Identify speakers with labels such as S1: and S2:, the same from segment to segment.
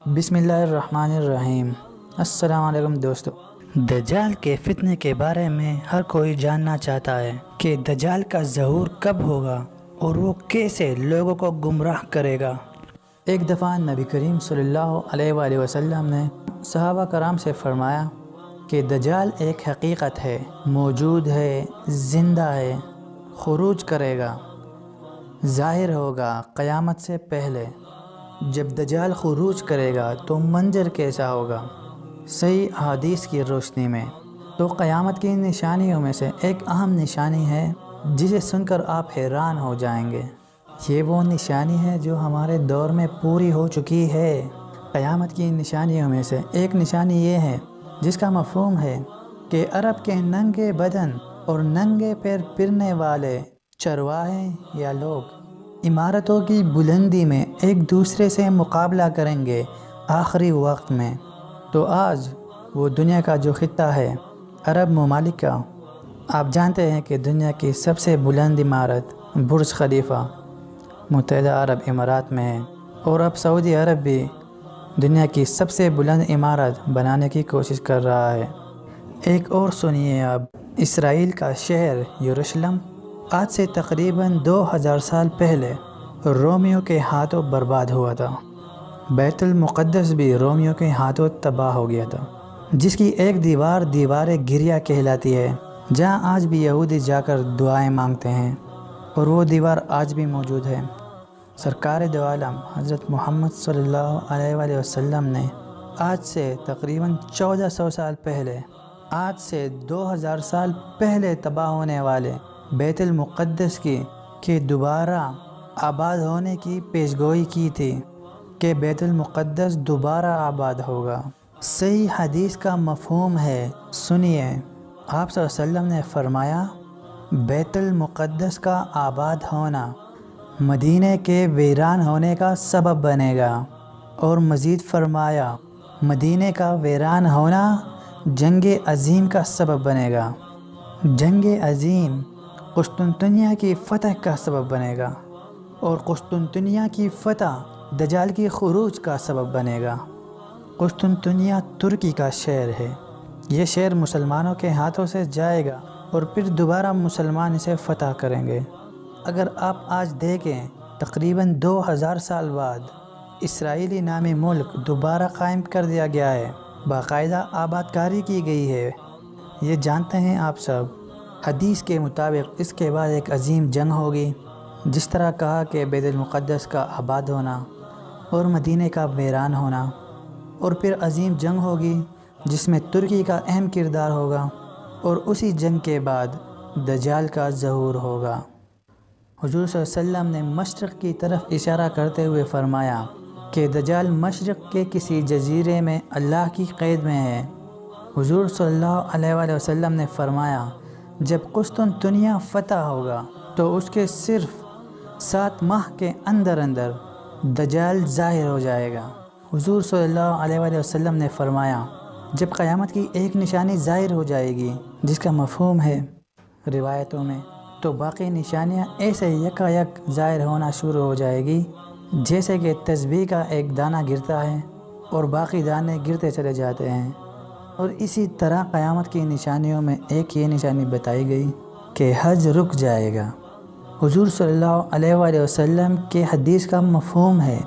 S1: بسم اللہ الرحمن الرحیم۔ السلام علیکم دوستو۔ دجال کے فتنے کے بارے میں ہر کوئی جاننا چاہتا ہے کہ دجال کا ظہور کب ہوگا اور وہ کیسے لوگوں کو گمراہ کرے گا۔ ایک دفعہ نبی کریم صلی اللہ علیہ وآلہ وسلم نے صحابہ کرام سے فرمایا کہ دجال ایک حقیقت ہے، موجود ہے، زندہ ہے، خروج کرے گا، ظاہر ہوگا قیامت سے پہلے۔ جب دجال خروج کرے گا تو منظر کیسا ہوگا؟ صحیح احادیث کی روشنی میں تو قیامت کی نشانیوں میں سے ایک اہم نشانی ہے جسے سن کر آپ حیران ہو جائیں گے۔ یہ وہ نشانی ہے جو ہمارے دور میں پوری ہو چکی ہے۔ قیامت کی نشانیوں میں سے ایک نشانی یہ ہے جس کا مفہوم ہے کہ عرب کے ننگے بدن اور ننگے پیر پھرنے والے چرواہے یا لوگ عمارتوں کی بلندی میں ایک دوسرے سے مقابلہ کریں گے آخری وقت میں۔ تو آج وہ دنیا کا جو خطہ ہے عرب ممالک کا، آپ جانتے ہیں کہ دنیا کی سب سے بلند عمارت برج خلیفہ متحدہ عرب امارات میں ہے، اور اب سعودی عرب بھی دنیا کی سب سے بلند عمارت بنانے کی کوشش کر رہا ہے۔ ایک اور سنیے اب، اسرائیل کا شہر یروشلم آج سے تقریباً 2000 سال پہلے رومیوں کے ہاتھوں برباد ہوا تھا۔ بیت المقدس بھی رومیوں کے ہاتھوں تباہ ہو گیا تھا، جس کی ایک دیوار گریا کہلاتی ہے، جہاں آج بھی یہودی جا کر دعائیں مانگتے ہیں، اور وہ دیوار آج بھی موجود ہے۔ سرکار دو عالم حضرت محمد صلی اللہ علیہ وآلہ وسلم نے آج سے تقریباً 1400 سال پہلے، آج سے 2000 سال پہلے تباہ ہونے والے بیت المقدس کی دوبارہ آباد ہونے کی پیشگوئی کی تھی کہ بیت المقدس دوبارہ آباد ہوگا۔ صحیح حدیث کا مفہوم ہے، سنیے، آپ صلی اللہ علیہ وسلم نے فرمایا بیت المقدس کا آباد ہونا مدینے کے ویران ہونے کا سبب بنے گا، اور مزید فرمایا مدینے کا ویران ہونا جنگ عظیم کا سبب بنے گا، جنگ عظیم قسطنطنیہ کی فتح کا سبب بنے گا، اور قسطنطنیہ کی فتح دجال کی خروج کا سبب بنے گا۔ قسطنطنیہ ترکی کا شہر ہے۔ یہ شہر مسلمانوں کے ہاتھوں سے جائے گا اور پھر دوبارہ مسلمان اسے فتح کریں گے۔ اگر آپ آج دیکھیں، تقریباً 2000 سال بعد اسرائیلی نامی ملک دوبارہ قائم کر دیا گیا ہے، باقاعدہ آباد کاری کی گئی ہے۔ یہ جانتے ہیں آپ سب، حدیث کے مطابق اس کے بعد ایک عظیم جنگ ہوگی، جس طرح کہا کہ بیت المقدس کا آباد ہونا اور مدینے کا ویران ہونا، اور پھر عظیم جنگ ہوگی جس میں ترکی کا اہم کردار ہوگا، اور اسی جنگ کے بعد دجال کا ظہور ہوگا۔ حضور صلی اللہ علیہ وسلم نے مشرق کی طرف اشارہ کرتے ہوئے فرمایا کہ دجال مشرق کے کسی جزیرے میں اللہ کی قید میں ہے۔ حضور صلی اللہ علیہ وآلہ وسلم نے فرمایا جب قسطنطنیہ فتح ہوگا تو اس کے صرف 7 ماہ کے اندر دجال ظاہر ہو جائے گا۔ حضور صلی اللہ علیہ وآلہ وسلم نے فرمایا جب قیامت کی ایک نشانی ظاہر ہو جائے گی جس کا مفہوم ہے روایتوں میں، تو باقی نشانیاں ایسے یک ظاہر ہونا شروع ہو جائے گی جیسے کہ تسبیح کا ایک دانہ گرتا ہے اور باقی دانے گرتے چلے جاتے ہیں۔ اور اسی طرح قیامت کی نشانیوں میں ایک یہ نشانی بتائی گئی کہ حج رک جائے گا۔ حضور صلی اللہ علیہ وآلہ وسلم کے حدیث کا مفہوم ہے،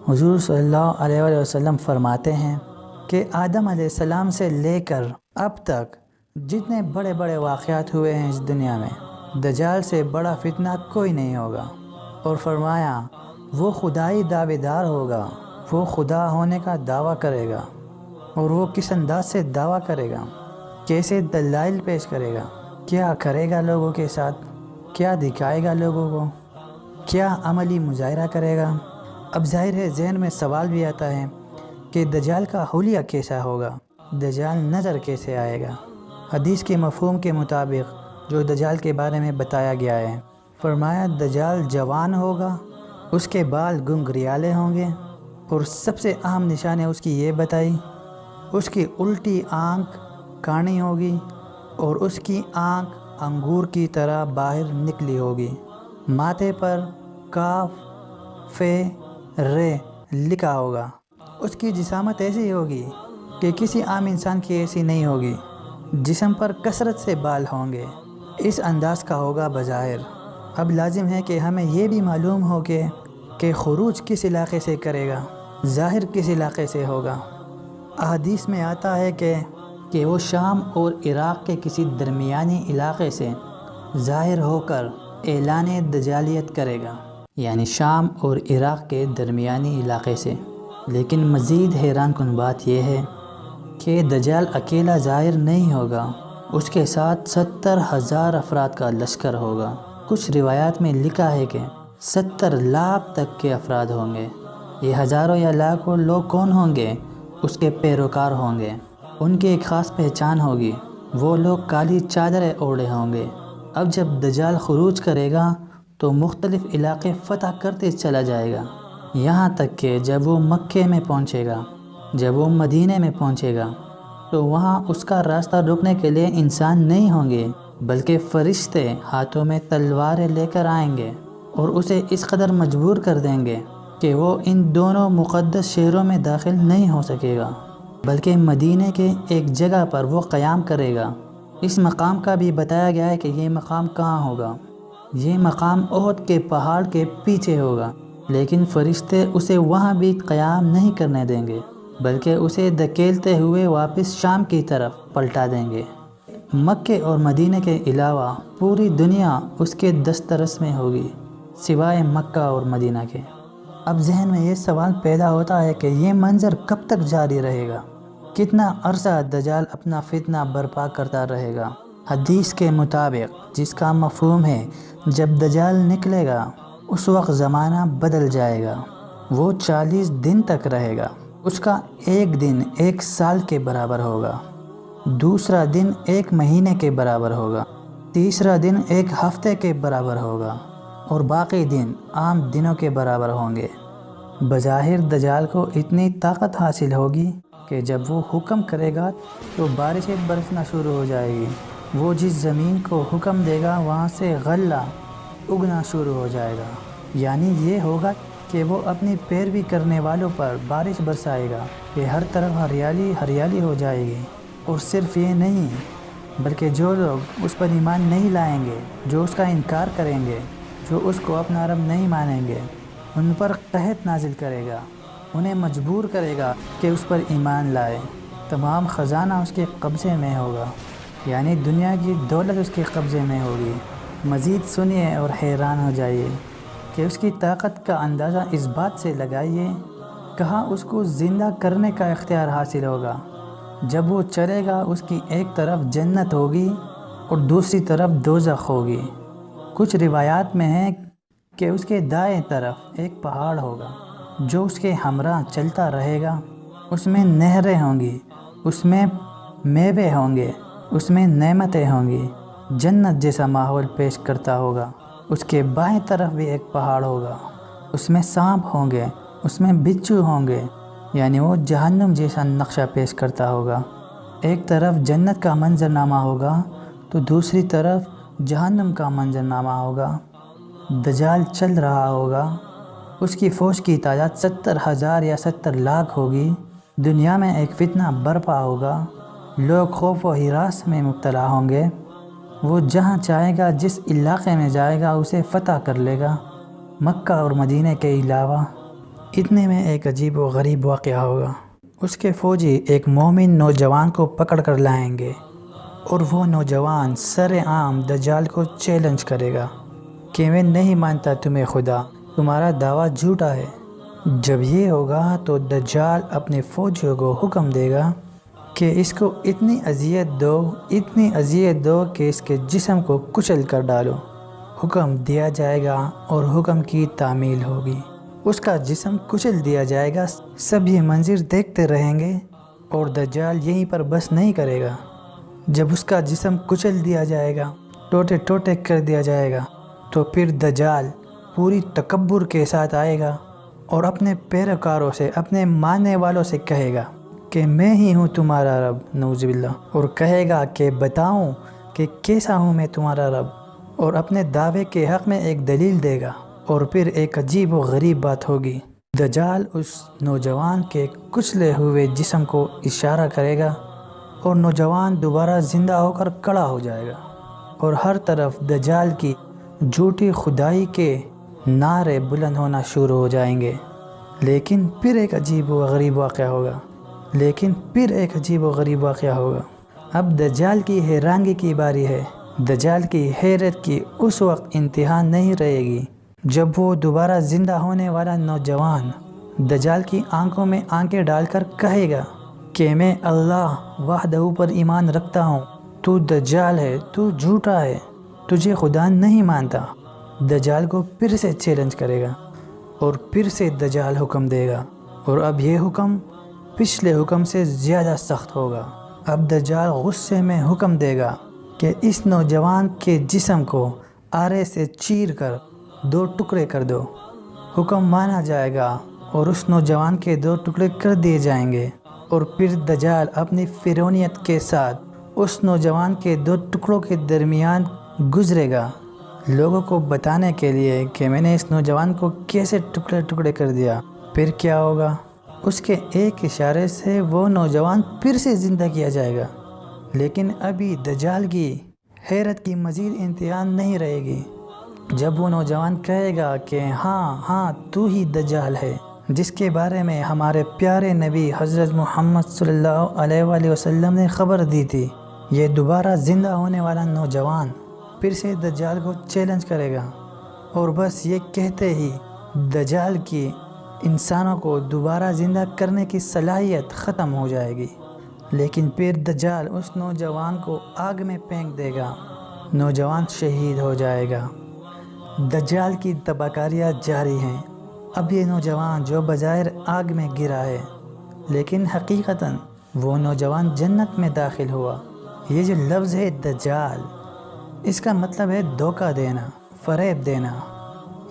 S1: حضور صلی اللہ علیہ وآلہ وسلم فرماتے ہیں کہ آدم علیہ السلام سے لے کر اب تک جتنے بڑے بڑے واقعات ہوئے ہیں اس دنیا میں، دجال سے بڑا فتنہ کوئی نہیں ہوگا، اور فرمایا وہ خدائی دعوے دار ہوگا، وہ خدا ہونے کا دعویٰ کرے گا، اور وہ کس انداز سے دعویٰ کرے گا، کیسے دلائل پیش کرے گا، کیا کرے گا لوگوں کے ساتھ، کیا دکھائے گا لوگوں کو، کیا عملی مظاہرہ کرے گا۔ اب ظاہر ہے ذہن میں سوال بھی آتا ہے کہ دجال کا حلیہ کیسا ہوگا، دجال نظر کیسے آئے گا۔ حدیث کے مفہوم کے مطابق جو دجال کے بارے میں بتایا گیا ہے، فرمایا دجال جوان ہوگا، اس کے بال گنگریالے ہوں گے، اور سب سے اہم نشانی اس کی یہ بتائی، اس کی الٹی آنکھ کانی ہوگی، اور اس کی آنکھ انگور کی طرح باہر نکلی ہوگی، ماتھے پر کاف ف ر لکھا ہوگا، اس کی جسامت ایسی ہوگی کہ کسی عام انسان کی ایسی نہیں ہوگی، جسم پر کثرت سے بال ہوں گے، اس انداز کا ہوگا بظاہر۔ اب لازم ہے کہ ہمیں یہ بھی معلوم ہو کہ خروج کس علاقے سے کرے گا، ظاہر کس علاقے سے ہوگا۔ احادیث میں آتا ہے کہ وہ شام اور عراق کے کسی درمیانی علاقے سے ظاہر ہو کر اعلان دجالیت کرے گا، یعنی شام اور عراق کے درمیانی علاقے سے۔ لیکن مزید حیران کن بات یہ ہے کہ دجال اکیلا ظاہر نہیں ہوگا، اس کے ساتھ 70,000 افراد کا لشکر ہوگا۔ کچھ روایات میں لکھا ہے کہ 70 لاکھ تک کے افراد ہوں گے۔ یہ ہزاروں یا لاکھوں لوگ کون ہوں گے؟ اس کے پیروکار ہوں گے، ان کی ایک خاص پہچان ہوگی، وہ لوگ کالی چادریں اوڑھے ہوں گے۔ اب جب دجال خروج کرے گا تو مختلف علاقے فتح کرتے چلا جائے گا، یہاں تک کہ جب وہ مکے میں پہنچے گا، جب وہ مدینے میں پہنچے گا تو وہاں اس کا راستہ روکنے کے لیے انسان نہیں ہوں گے، بلکہ فرشتے ہاتھوں میں تلواریں لے کر آئیں گے اور اسے اس قدر مجبور کر دیں گے کہ وہ ان دونوں مقدس شہروں میں داخل نہیں ہو سکے گا، بلکہ مدینے کے ایک جگہ پر وہ قیام کرے گا۔ اس مقام کا بھی بتایا گیا ہے کہ یہ مقام کہاں ہوگا۔ یہ مقام احد کے پہاڑ کے پیچھے ہوگا، لیکن فرشتے اسے وہاں بھی قیام نہیں کرنے دیں گے، بلکہ اسے دھکیلتے ہوئے واپس شام کی طرف پلٹا دیں گے۔ مکے اور مدینے کے علاوہ پوری دنیا اس کے دسترس میں ہوگی، سوائے مکہ اور مدینہ کے۔ اب ذہن میں یہ سوال پیدا ہوتا ہے کہ یہ منظر کب تک جاری رہے گا؟ کتنا عرصہ دجال اپنا فتنہ برپا کرتا رہے گا؟ حدیث کے مطابق، جس کا مفہوم ہے جب دجال نکلے گا اس وقت زمانہ بدل جائے گا، وہ 40 دن تک رہے گا۔ اس کا ایک دن 1 سال کے برابر ہوگا، دوسرا دن 1 مہینے کے برابر ہوگا، تیسرا دن 1 ہفتے کے برابر ہوگا، اور باقی دن عام دنوں کے برابر ہوں گے۔ بظاہر دجال کو اتنی طاقت حاصل ہوگی کہ جب وہ حکم کرے گا تو بارشیں برسنا شروع ہو جائے گی، وہ جس زمین کو حکم دے گا وہاں سے غلہ اگنا شروع ہو جائے گا، یعنی یہ ہوگا کہ وہ اپنی پیروی کرنے والوں پر بارش برسائے گا کہ ہر طرف ہریالی ہریالی ہو جائے گی۔ اور صرف یہ نہیں، بلکہ جو لوگ اس پر ایمان نہیں لائیں گے، جو اس کا انکار کریں گے، جو اس کو اپنا رب نہیں مانیں گے، ان پر قحط نازل کرے گا، انہیں مجبور کرے گا کہ اس پر ایمان لائے۔ تمام خزانہ اس کے قبضے میں ہوگا، یعنی دنیا کی دولت اس کے قبضے میں ہوگی۔ مزید سنیے اور حیران ہو جائیے کہ اس کی طاقت کا اندازہ اس بات سے لگائیے، کہاں اس کو زندہ کرنے کا اختیار حاصل ہوگا۔ جب وہ چلے گا اس کی ایک طرف جنت ہوگی اور دوسری طرف دوزخ ہوگی۔ کچھ روایات میں ہے کہ اس کے دائیں طرف ایک پہاڑ ہوگا جو اس کے ہمراہ چلتا رہے گا، اس میں نہریں ہوں گی، اس میں میوے ہوں گے، اس میں نعمتیں ہوں گی، جنت جیسا ماحول پیش کرتا ہوگا۔ اس کے بائیں طرف بھی ایک پہاڑ ہوگا، اس میں سانپ ہوں گے، اس میں بچھو ہوں گے، یعنی وہ جہنم جیسا نقشہ پیش کرتا ہوگا۔ ایک طرف جنت کا منظرنامہ ہوگا تو دوسری طرف جہنم کا منظرنامہ ہوگا۔ دجال چل رہا ہوگا، اس کی فوج کی تعداد 70,000 یا 70 لاکھ ہوگی۔ دنیا میں ایک فتنہ برپا ہوگا، لوگ خوف و ہراس میں مبتلا ہوں گے۔ وہ جہاں چاہے گا، جس علاقے میں جائے گا اسے فتح کر لے گا، مکہ اور مدینہ کے علاوہ۔ اتنے میں ایک عجیب و غریب واقعہ ہوگا۔ اس کے فوجی ایک مومن نوجوان کو پکڑ کر لائیں گے اور وہ نوجوان سر عام دجال کو چیلنج کرے گا کہ میں نہیں مانتا تمہیں خدا، تمہارا دعویٰ جھوٹا ہے۔ جب یہ ہوگا تو دجال اپنے فوجیوں کو حکم دے گا کہ اس کو اتنی اذیت دو کہ اس کے جسم کو کچل کر ڈالو۔ حکم دیا جائے گا اور حکم کی تعمیل ہوگی۔ اس کا جسم کچل دیا جائے گا۔ سب یہ منظر دیکھتے رہیں گے اور دجال یہیں پر بس نہیں کرے گا۔ جب اس کا جسم کچل دیا جائے گا، ٹوٹے ٹوٹے کر دیا جائے گا، تو پھر دجال پوری تکبر کے ساتھ آئے گا اور اپنے پیروکاروں سے، اپنے ماننے والوں سے کہے گا کہ میں ہی ہوں تمہارا رب، نعوذ باللہ، اور کہے گا کہ بتاؤں کہ کیسا ہوں میں تمہارا رب، اور اپنے دعوے کے حق میں ایک دلیل دے گا۔ اور پھر ایک عجیب و غریب بات ہوگی دجال اس نوجوان کے کچلے ہوئے جسم کو اشارہ کرے گا اور نوجوان دوبارہ زندہ ہو کر کھڑا ہو جائے گا، اور ہر طرف دجال کی جھوٹی خدائی کے نعرے بلند ہونا شروع ہو جائیں گے۔ لیکن پھر ایک عجیب و غریب واقعہ ہوگا۔ اب دجال کی حیرانگی کی باری ہے۔ دجال کی حیرت کی اس وقت انتہا نہیں رہے گی جب وہ دوبارہ زندہ ہونے والا نوجوان دجال کی آنکھوں میں آنکھیں ڈال کر کہے گا کہ میں اللہ وحدہ پر ایمان رکھتا ہوں، تو دجال ہے، تو جھوٹا ہے، تجھے خدا نہیں مانتا۔ دجال کو پھر سے چیلنج کرے گا اور پھر سے دجال حکم دے گا، اور اب یہ حکم پچھلے حکم سے زیادہ سخت ہوگا۔ اب دجال غصے میں حکم دے گا کہ اس نوجوان کے جسم کو آرے سے چیر کر 2 ٹکڑے کر دو۔ حکم مانا جائے گا اور اس نوجوان کے 2 ٹکڑے کر دیے جائیں گے، اور پھر دجال اپنی فرعونیت کے ساتھ اس نوجوان کے 2 ٹکڑوں کے درمیان گزرے گا، لوگوں کو بتانے کے لیے کہ میں نے اس نوجوان کو کیسے ٹکڑے کر دیا۔ پھر کیا ہوگا؟ اس کے ایک اشارے سے وہ نوجوان پھر سے زندہ کیا جائے گا۔ لیکن ابھی دجال کی حیرت کی مزید انتہا نہیں رہے گی جب وہ نوجوان کہے گا کہ ہاں تو ہی دجال ہے جس کے بارے میں ہمارے پیارے نبی حضرت محمد صلی اللہ علیہ وآلہ وسلم نے خبر دی تھی۔ یہ دوبارہ زندہ ہونے والا نوجوان پھر سے دجال کو چیلنج کرے گا، اور بس یہ کہتے ہی دجال کی انسانوں کو دوبارہ زندہ کرنے کی صلاحیت ختم ہو جائے گی۔ لیکن پھر دجال اس نوجوان کو آگ میں پھینک دے گا، نوجوان شہید ہو جائے گا۔ دجال کی تباہکاریاں جاری ہیں۔ اب یہ نوجوان جو بظاہر آگ میں گرا ہے، لیکن حقیقتاً وہ نوجوان جنت میں داخل ہوا۔ یہ جو لفظ ہے دجال، اس کا مطلب ہے دھوکہ دینا، فریب دینا۔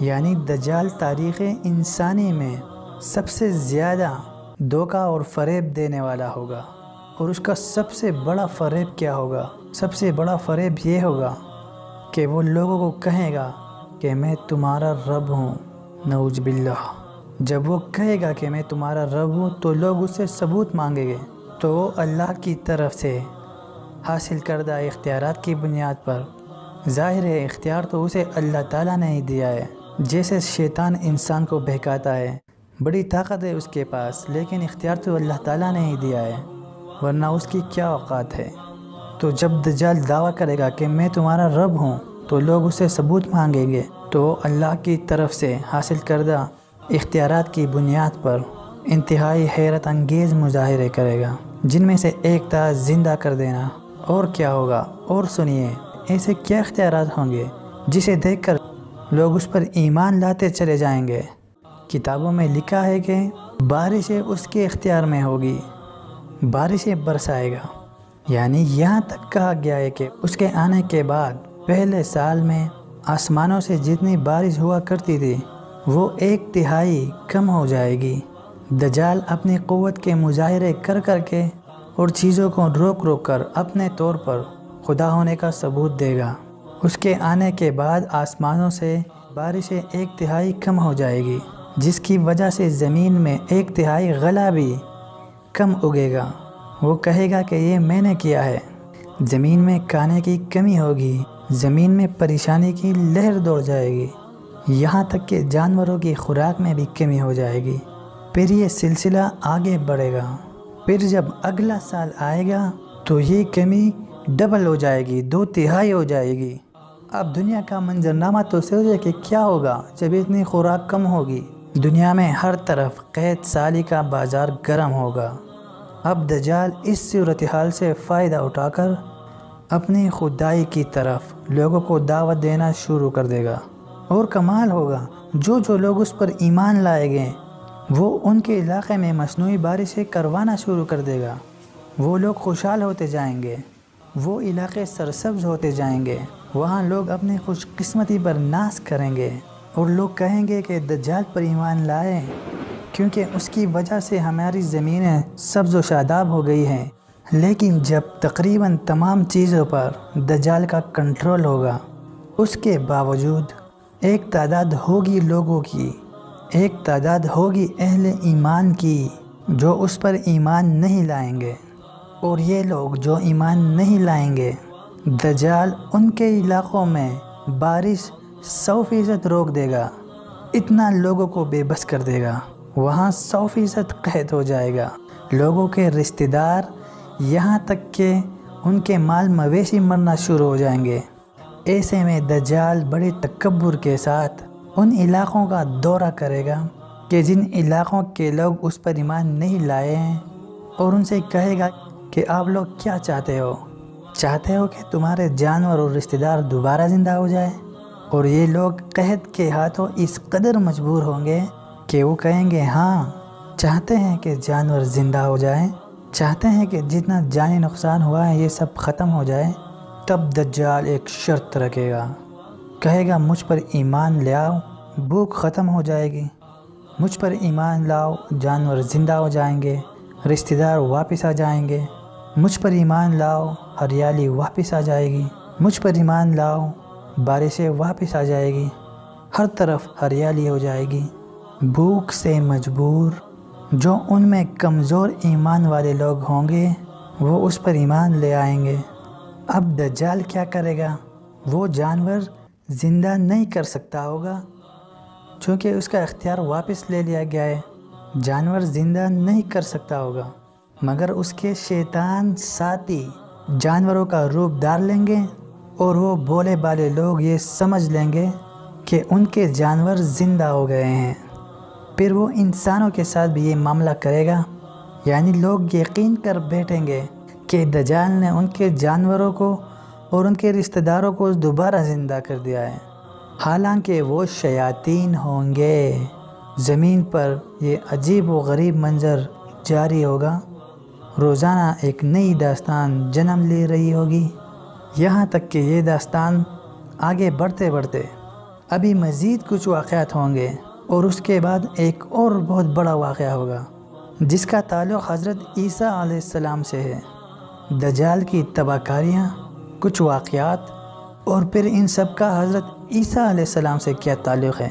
S1: یعنی دجال تاریخ انسانی میں سب سے زیادہ دھوکہ اور فریب دینے والا ہوگا۔ اور اس کا سب سے بڑا فریب کیا ہوگا؟ سب سے بڑا فریب یہ ہوگا کہ وہ لوگوں کو کہے گا کہ میں تمہارا رب ہوں، نعوذ باللہ۔ جب وہ کہے گا کہ میں تمہارا رب ہوں تو لوگ اس سے ثبوت مانگیں گے، تو وہ اللہ کی طرف سے حاصل کردہ اختیارات کی بنیاد پر، ظاہر ہے اختیار تو اسے اللہ تعالیٰ نے ہی دیا ہے۔ جیسے شیطان انسان کو بہکاتا ہے، بڑی طاقت ہے اس کے پاس، لیکن اختیار تو اللہ تعالیٰ نے ہی دیا ہے، ورنہ اس کی کیا اوقات ہے۔ تو جب دجال دعویٰ کرے گا کہ میں تمہارا رب ہوں تو لوگ اسے ثبوت مانگیں گے، تو وہ اللہ کی طرف سے حاصل کردہ اختیارات کی بنیاد پر انتہائی حیرت انگیز مظاہرے کرے گا، جن میں سے ایک تھا زندہ کر دینا۔ اور کیا ہوگا؟ اور سنیے، ایسے کیا اختیارات ہوں گے جسے دیکھ کر لوگ اس پر ایمان لاتے چلے جائیں گے۔ کتابوں میں لکھا ہے کہ بارشیں اس کے اختیار میں ہوگی، بارشیں برسائے گا۔ یعنی یہاں تک کہا گیا ہے کہ اس کے آنے کے بعد پہلے سال میں آسمانوں سے جتنی بارش ہوا کرتی تھی وہ 1/3 کم ہو جائے گی۔ دجال اپنی قوت کے مظاہرے کر کے اور چیزوں کو روک کر اپنے طور پر خدا ہونے کا ثبوت دے گا۔ اس کے آنے کے بعد آسمانوں سے بارشیں 1/3 کم ہو جائے گی، جس کی وجہ سے زمین میں 1/3 غلہ بھی کم اگے گا۔ وہ کہے گا کہ یہ میں نے کیا ہے۔ زمین میں کھانے کی کمی ہوگی، زمین میں پریشانی کی لہر دوڑ جائے گی، یہاں تک کہ جانوروں کی خوراک میں بھی کمی ہو جائے گی۔ پھر یہ سلسلہ آگے بڑھے گا۔ پھر جب اگلا سال آئے گا تو یہ کمی ڈبل ہو جائے گی، 2/3 ہو جائے گی۔ اب دنیا کا منظرنامہ تو سوچے کہ کیا ہوگا جب اتنی خوراک کم ہوگی۔ دنیا میں ہر طرف قحط سالی کا بازار گرم ہوگا۔ اب دجال اس صورتحال سے فائدہ اٹھا کر اپنی خدائی کی طرف لوگوں کو دعوت دینا شروع کر دے گا، اور کمال ہوگا، جو لوگ اس پر ایمان لائے گئے وہ ان کے علاقے میں مصنوعی بارشیں کروانا شروع کر دے گا۔ وہ لوگ خوشحال ہوتے جائیں گے، وہ علاقے سرسبز ہوتے جائیں گے، وہاں لوگ اپنی خوش قسمتی پر ناز کریں گے، اور لوگ کہیں گے کہ دجال پر ایمان لائے کیونکہ اس کی وجہ سے ہماری زمینیں سبز و شاداب ہو گئی ہیں۔ لیکن جب تقریباً تمام چیزوں پر دجال کا کنٹرول ہوگا، اس کے باوجود ایک تعداد ہوگی لوگوں کی، ایک تعداد ہوگی اہل ایمان کی جو اس پر ایمان نہیں لائیں گے، اور یہ لوگ جو ایمان نہیں لائیں گے، دجال ان کے علاقوں میں بارش 100% روک دے گا، اتنا لوگوں کو بے بس کر دے گا، وہاں 100% قحط ہو جائے گا، لوگوں کے رشتہ دار یہاں تک کہ ان کے مال مویشی مرنا شروع ہو جائیں گے۔ ایسے میں دجال بڑے تکبر کے ساتھ ان علاقوں کا دورہ کرے گا کہ جن علاقوں کے لوگ اس پر ایمان نہیں لائے ہیں، اور ان سے کہے گا کہ آپ لوگ کیا چاہتے ہو کہ تمہارے جانور اور رشتہ دار دوبارہ زندہ ہو جائے؟ اور یہ لوگ قحط کے ہاتھوں اس قدر مجبور ہوں گے کہ وہ کہیں گے ہاں چاہتے ہیں کہ جانور زندہ ہو جائیں، چاہتے ہیں کہ جتنا جانی نقصان ہوا ہے یہ سب ختم ہو جائے۔ تب دجال ایک شرط رکھے گا، کہے گا مجھ پر ایمان لاؤ بھوک ختم ہو جائے گی، مجھ پر ایمان لاؤ جانور زندہ ہو جائیں گے، رشتہ دار واپس آ جائیں گے، مجھ پر ایمان لاؤ ہریالی واپس آ جائے گی، مجھ پر ایمان لاؤ بارشیں واپس آ جائے گی، ہر طرف ہریالی ہو جائے گی۔ بھوک سے مجبور جو ان میں کمزور ایمان والے لوگ ہوں گے وہ اس پر ایمان لے آئیں گے۔ اب دجال کیا کرے گا؟ وہ جانور زندہ نہیں کر سکتا ہوگا، چونکہ اس کا اختیار واپس لے لیا گیا ہے، جانور زندہ نہیں کر سکتا ہوگا، مگر اس کے شیطان ساتھی جانوروں کا روپ ڈال لیں گے، اور وہ بولے بالے لوگ یہ سمجھ لیں گے کہ ان کے جانور زندہ ہو گئے ہیں۔ پھر وہ انسانوں کے ساتھ بھی یہ معاملہ کرے گا، یعنی لوگ یقین کر بیٹھیں گے کہ دجال نے ان کے جانوروں کو اور ان کے رشتہ داروں کو دوبارہ زندہ کر دیا ہے، حالانکہ وہ شیاطین ہوں گے۔ زمین پر یہ عجیب و غریب منظر جاری ہوگا، روزانہ ایک نئی داستان جنم لے رہی ہوگی، یہاں تک کہ یہ داستان آگے بڑھتے بڑھتے ابھی مزید کچھ واقعات ہوں گے، اور اس کے بعد ایک اور بہت بڑا واقعہ ہوگا جس کا تعلق حضرت عیسیٰ علیہ السلام سے ہے۔ دجال کی تباہ کاریاں، کچھ واقعات، اور پھر ان سب کا حضرت عیسیٰ علیہ السلام سے کیا تعلق ہے،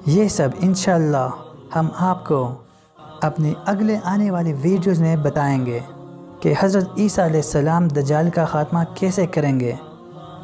S1: یہ سب انشاءاللہ ہم آپ کو اپنی اگلے آنے والی ویڈیوز میں بتائیں گے کہ حضرت عیسیٰ علیہ السلام دجال کا خاتمہ کیسے کریں گے۔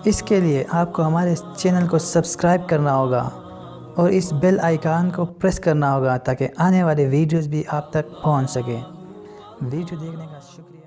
S1: اس کے لیے آپ کو ہمارے چینل کو سبسکرائب کرنا ہوگا اور اس بیل آئیکن کو پریس کرنا ہوگا تاکہ آنے والے ویڈیوز بھی آپ تک پہنچ سکے۔ ویڈیو دیکھنے کا شکریہ۔